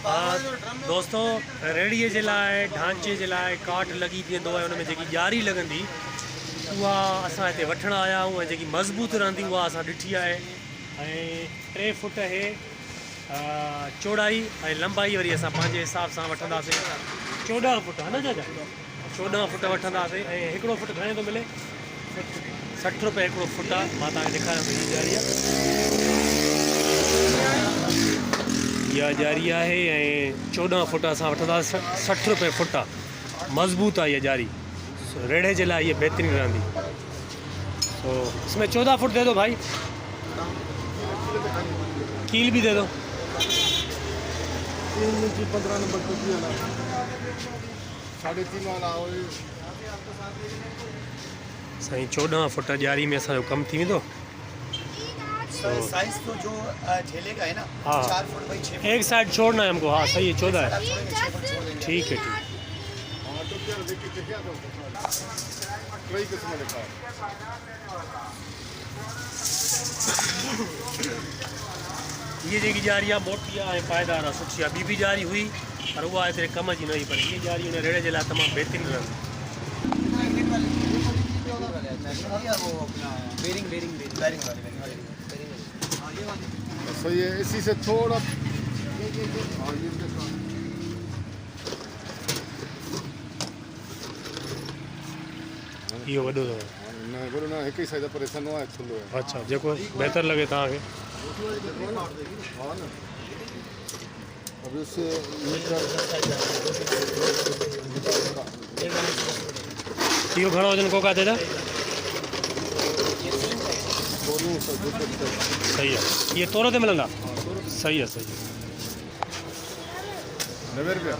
हाँ दोस्तों, रेड़ीअ जे लाइ ढांचे जे लाइ काठ लॻी वेंदो आहे, हुन में जेकी ॼारी लॻंदी उहा असां हिते वठणु आया आहियूं ऐं जेकी मज़बूत रहंदी उहा असां ॾिठी आहे। ऐं 3 फुट हे चौड़ाई ऐं लंबाई वरी असां पंहिंजे हिसाब सां वठंदासीं। 14 फुट है न चाचा, 14 फुट वठंदासीं। ऐं हिकिड़ो फुट घणे थो मिले? 60 रुपए हिकिड़ो फुट आहे। मां तव्हांखे ॾेखारियां थो, हीअ ॼारी आहे, इहा ॼारी आहे ऐं 14 फुट असां वठंदासीं। 60 रुपए फुट आहे, मज़बूत आहे इहा ॼारी, रेड़े जे लाइ इहा बहितरीनु रहंदी। तो इसमें 14 फुट दे दो भाई, कील भी दे दो। 3 इंची 15 नंबर टोपी वाला, 3.5 वाला साईं। 14 फुट ॼारी में असांजो कमु थी वेंदो। साइज तो जो ठेले का है ना, हाँ 4 फुट बाई 6 फुट। एक साइड छोड़ना है हमको। हाँ सही है, 14 है। ठीक है, ठीक। ये जेकी ॼारी आहे मोटी आहे ऐं पाइदार आहे, सुठी आहे। ॿी बि ॼारी हुई पर उहा एतिरे कम जी न हुई, पर ये ॼारी हुन रेड़े जे लाइ तमामु बहितरीनु रहंदी। सही है, इसी से थोड़ा इहो वॾो अथव? न गुरु न, हिक ही साइड पर ऐसा न आहे, थुल्लो है। अच्छा, जेको बहितर लॻे तव्हांखे। हाँ ना, अब इससे मीटर इहो घणो वजन कोका ते? सही है, ये तोरो ते मिलंदा? सही है, सही है। 90 रुपया।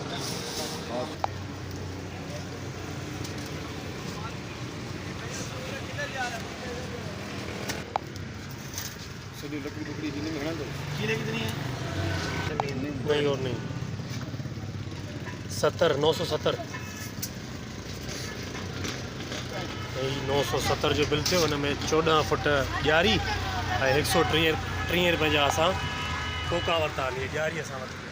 सभी लकड़ी जिन्हें में है ना, किले कितनी है? नहीं और नहीं, 70 970 970 जो बिल थियो। हुन में 14 फुट ॼारी ऐं 130 रुपए जा असां कोका वरिता। हली ॼारी असां वरिता।